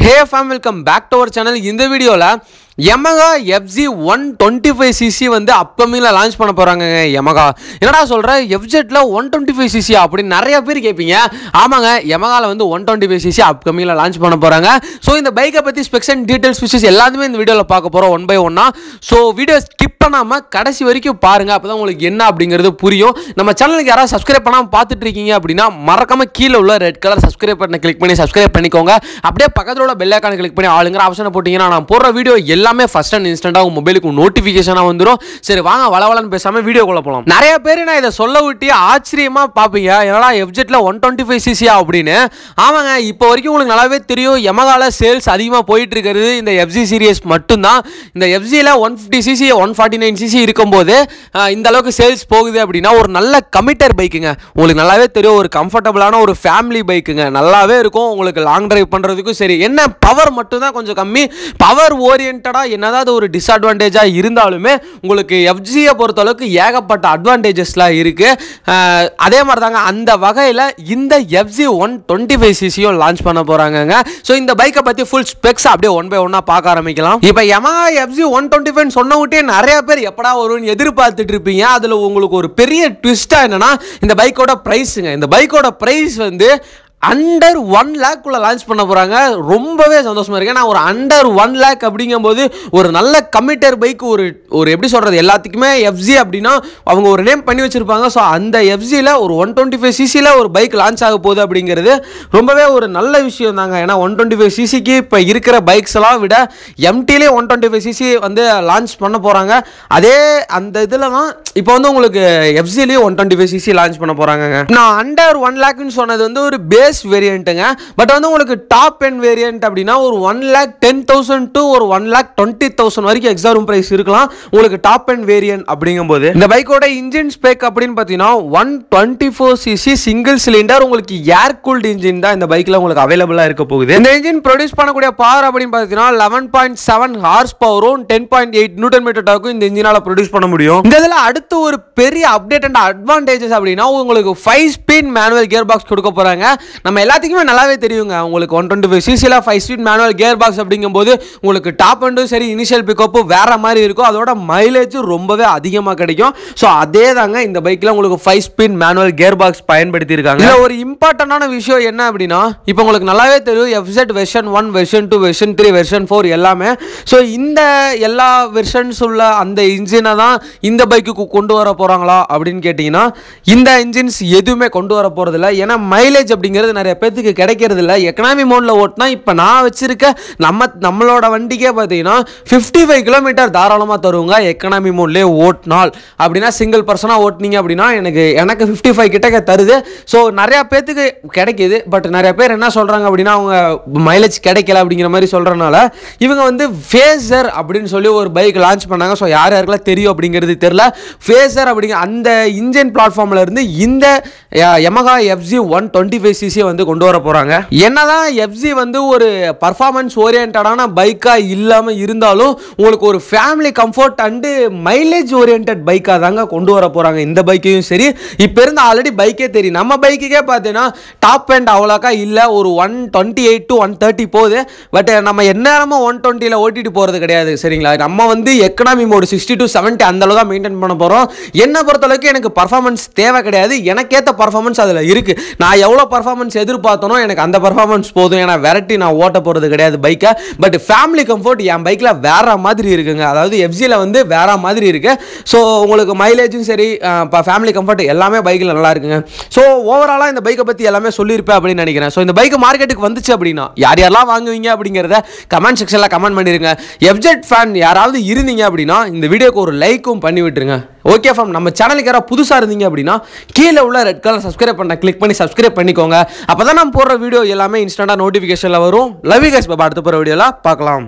Hey fam, welcome back to our channel. In the video Yamaha FZ 125cc வந்து அப்கமிங்ல launch பண்ண போறாங்க. Yamaha என்னடா சொல்ற, FZல 125cc அப்படி நிறைய பேர் கேப்பீங்க. ஆமாங்க, Yamahaல வந்து 125cc அப்கமிங்ல லான்ச் பண்ண போறாங்க. சோ இந்த பைக்கை பத்தி ஸ்பெக்ஸ் அண்ட் டீடைல்ஸ் ஃபீச்சர்ஸ் எல்லாமே இந்த வீடியோல பார்க்க போறோம் ஒன் பை ஒன்னா. சோ வீடியோ ஸ்கிப் பண்ணாம கடைசி வரைக்கும் பாருங்க, அப்பதான் உங்களுக்கு என்ன அப்படிங்கிறது புரியும். நம்ம சேனலுக்கு யாராவது சப்ஸ்கிரைப் பண்ணாம பார்த்துட்டு இருக்கீங்க அப்படின்னா மறக்காம கீழே உள்ள ரெட் கலர் சப்ஸ்கிரைப் பட்டனை கிளிக் பண்ணி சப்ஸ்கிரைப் பண்ணிக்கோங்க. அப்படியே பக்கத்துல உள்ள பெல் ஐகானை கிளிக் பண்ணி ஆளுங்கிற ஆப்ஷனை போட்டீங்கன்னா நான் போடுற வீடியோ எல்லாமே ஃபர்ஸ்ட் அண்ட் இன்ஸ்டன்ட்டா உங்க மொபைலுக்கு நோட்டிஃபிகேஷனா வந்துரும். சரி வாங்க வளவளன்னு பேசாம வீடியோக்குள்ள போலாம். நிறைய பேர் நான் இதை சொல்ல விட்டு ஆச்சரியமா பாப்பீங்க, என்னடா FZல 125cc அப்படின்னு. ஆமாங்க, இப்போ வரைக்கும் உங்களுக்கு நல்லாவே தெரியும் Yamahaல சேல்ஸ் அதிகமாக போயிட்டு இருக்கிறது இந்த FZ சீரியஸ் மட்டும்தான். இந்த FZல 150cc 149cc இருக்கும்போது இந்த அளவுக்கு சேல்ஸ் போகுது அப்படின்னா ஒரு நல்ல கமிட்டர் பைக்குங்க. உங்களுக்கு நல்லாவே தெரியும், ஒரு கம்ஃபர்டபுளான ஒரு ஃபேமிலி பைக்குங்க. நல்லாவே இருக்கும் உங்களுக்கு லாங் டிரைவ் பண்றதுக்கும். சரி, என்ன பவர் மட்டும் தான் கொஞ்சம் கம்மி. பவர் ஓரியன்டா என்னதாவது ஒரு டிஸ்அட்வான்டேஜா இருந்தாலுமே உங்களுக்கு FZயை பொறுத்த அளவுக்கு ஏகப்பட்ட அட்வான்டேஜஸ்லாம் இருக்கு. அதே மாதிரி தாங்க அந்த வகையில் இந்த FZ 125cc லான்ச் பண்ண போறாங்க. ஸோ இந்த பைக்கை பத்தி ஃபுல் ஸ்பெக்ஸ் அப்படியே ஒன் பை ஒன்னா பார்க்க ஆரம்பிக்கலாம். இப்போ Yamaha FZ 125 சொன்ன விட்டே நிறைய பேர் எப்படா வரும்னு எதிர்பார்த்துட்டு இருப்பீங்க. அதுல உங்களுக்கு ஒரு பெரிய ட்விஸ்டா என்னன்னா இந்த பைக்கோட பிரைஸுங்க. இந்த பைக்கோட பிரைஸ் வந்து அண்டர் 1 lakh லான்ச் பண்ண போறாங்க. ரொம்பவே சந்தோஷமா இருக்கு. நான் ஒரு அண்டர் 1 lakh அப்படிங்கும்போது ஒரு நல்ல கமிட்டர் பைக், ஒரு எப்படி சொல்றது, எல்லாத்துக்குமே FZ அப்படின்னா அவங்க ஒரு நேம் பண்ணி வச்சிருப்பாங்க. ஸோ அந்த FZல ஒரு 125cc ஒரு பைக் லான்ச் ஆக போகுது அப்படிங்கிறது ரொம்பவே ஒரு நல்ல விஷயம் தாங்க. ஏன்னா 125cc இப்போ இருக்கிற பைக்ஸ் எல்லாம் விட MTலே 125cc வந்து லான்ச் பண்ண போறாங்க. அதே அந்த இதில் தான் இப்போ வந்து உங்களுக்கு FZலயும் 125cc லான்ச் பண்ண போறாங்க. நான் அண்டர் 1 lakhன்னு சொன்னது வந்து ஒரு பேஸ் வேரியன்ட்டுங்க. பட் வந்து உங்களுக்கு டாப் எண்ட் வேரியன்ட் அப்படின்னா ஒரு 1,10,000 to ஒரு 1,20,000 வரைக்கும் எக்ஸாம் பிரைஸ் இருக்கலாம் உங்களுக்கு டாப் எண்ட் வேரியன்ட் அப்படிங்கும்போது. இந்த பைக்கோட இன்ஜின் ஸ்பெக் அப்படின்னு பார்த்தீங்கன்னா 124cc சிங்கிள் சிலிண்டர் உங்களுக்கு ஏர் கூல்டு இன்ஜின் தான் இந்த பைக்ல உங்களுக்கு அவைலபிளா இருக்க போகுது. இந்த இன்ஜின் ப்ரொடியூஸ் பண்ணக்கூடிய பவர் அப்படின்னு பார்த்தீங்கன்னா 11.7 ஹார்ஸ் பவரும் 10.8 நியூட்டன் மீட்டர் டார்க்கும் இந்த இன்ஜினால ப்ரொடியூஸ் பண்ண முடியும். இந்த இதில் அடுத்து ஒரு பெரிய அப்டேட் அண்ட் அட்வான்டேஜஸ் அப்படின்னா உங்களுக்கு 5 ஸ்பீட் மேனுவல் கியர் பாக்ஸ் கொடுக்க போறாங்க. நம்ம எல்லாத்துக்குமே நல்லாவே தெரியுங்க, உங்களுக்கு 125cc 5 speed manual gear box அப்படிங்கும்போது உங்களுக்கு டாப் அண்டும் சரி இனிஷியல் பிக்கப் வேற மாதிரி இருக்கும். அதோட மைலேஜ் ரொம்பவே அதிகமாக கிடைக்கும். ஸோ அதே தாங்க இந்த பைக்கில் உங்களுக்கு 5 ஸ்பீட் மேனுவல் கியர் பாக்ஸ் பயன்படுத்தி இருக்காங்க. இதில் ஒரு இம்பார்ட்டன்டான விஷயம் என்ன அப்படின்னா, இப்போ உங்களுக்கு நல்லாவே தெரியும் FZ version 1 version 2 version 3 version 4 எல்லாமே. ஸோ இந்த எல்லா வெர்ஷன்ஸ் உள்ள அந்த இன்ஜினை தான் இந்த பைக்குக்கு கொண்டு வர போறாங்களா அப்படின்னு கேட்டிங்கன்னா இந்த இன்ஜின்ஸ் எதுவுமே கொண்டு வர போறதில்ல. ஏன்னா மைலேஜ் அப்படிங்கிறது நிறைய பேருக்கு கிடைக்கிறது இல்லை. எக்கனாமி மோட்ல ஓட்டினா இப்போ நான் வச்சிருக்க நம்மளோட வண்டிக்கே பார்த்தீங்கன்னா 55 கிலோமீட்டர் தாராளமாக தருவாங்க எக்கனாமி மோட்லேயே ஓட்டினால். அப்படின்னா சிங்கிள் பர்சனாக ஓட்டினீங்க அப்படின்னா எனக்கு 55 கிட்ட தருது. ஸோ நிறைய பேருக்கு கிடைக்கிது. பட் நிறைய பேர் என்ன சொல்றாங்க அப்படின்னா அவங்க மைலேஜ் கிடைக்கல அப்படிங்கிற மாதிரி சொல்றதுனால இவங்க வந்து ஃபேசர் அப்படின்னு சொல்லி ஒரு பைக் லான்ச் பண்ணாங்க. ஸோ யார் யாருக்கெல்லாம் தெரியும் அப்படிங்கிறது தெரியல. ஃபேசர் அப்படிங்கிற அந்த இன்ஜின் பிளாட்ஃபார்ம்ல இருந்து இந்த Yamaha FZ 125cc வந்து கொண்டு வர போறாங்க. என்னதான் FZ வந்து ஒரு பர்ஃபார்மன்ஸ் ஓரியன்டான பைக்கா இல்லாம இருந்தாலும் உங்களுக்கு ஒரு family comfort and mileage oriented பைக்கா தாங்க கொண்டு வர போறாங்க இந்த பைக்கையும். சரி, இப்போ இருந்து ஆல்ரெடி பைக்கே தெரியும். நம்ம பைக்குக்கே பார்த்தீங்கன்னா டாப் எண்ட் அவ்வளோக்கா இல்லை, ஒரு 128 to 130 போகுது. பட் நம்ம எந்நேரமும் 120ல ஓட்டிட்டு போறது கிடையாது. சரிங்களா, நம்ம வந்து எக்கனாமி மோடு 60 to 70 அந்த அளவு தான் மெயின்டைன் பண்ண போறோம். என்னை பொறுத்தளவுக்கு எனக்கு பர்ஃபார்மன்ஸ் தேவை கிடையாது. எனக்கேற்ற பர்ஃபார்மன்ஸ் அதில் இருக்கு. நான் எவ்வளோ பர்ஃபார்மன்ஸ் எதிர்பார்த்தனோ எனக்கு அந்த பர்ஃபார்மன்ஸ் போதும். ஏன்னா வெரைட்டி நான் ஓட்ட போகிறது கிடையாது பைக்கை. பட் ஃபேமிலி கம்ஃபர்ட் என் பைக்கில் வேற மாதிரி இருக்குங்க. அதாவது FZல வந்து வேற மாதிரி இருக்கு. ஸோ உங்களுக்கு மைலேஜும் சரி ஃபேமிலி கம்ஃபர்ட் எல்லாமே பைக்கில் நல்லா இருக்குங்க. ஸோ ஓவராலாக இந்த பைக்கை பற்றி எல்லாமே சொல்லியிருப்பேன் அப்படின்னு நினைக்கிறேன். ஸோ இந்த பைக் மார்க்கெட்டுக்கு வந்துச்சு அப்படின்னா யார் யாரெல்லாம் வாங்குவீங்க அப்படிங்கிறத கமெண்ட் செக்ஷனில் கமெண்ட் பண்ணிருங்க. FZ ஃபேன் யாராவது இருந்தீங்க அப்படின்னா இந்த வீடியோக்கு ஒரு லைக்கும் பண்ணி விட்டுருங்க. ஓகே ஃபார்ம், நம்ம சேனலுக்கு யாராவது புதுசாக இருந்தீங்க அப்படின்னா கீழே உள்ள ரெட் கலர் சப்ஸ்கிரைப் பண்ண கிளிக் பண்ணி சப்ஸ்கிரைப் பண்ணிக்கோங்க. அப்போ தான் நம்ம போடுற வீடியோ எல்லாமே இன்ஸ்டன்ட்டாக நோட்டிஃபிகேஷனில் வரும். லவ் யூ கைஸ், அடுத்த போகிற வீடியோவில் பார்க்கலாம்.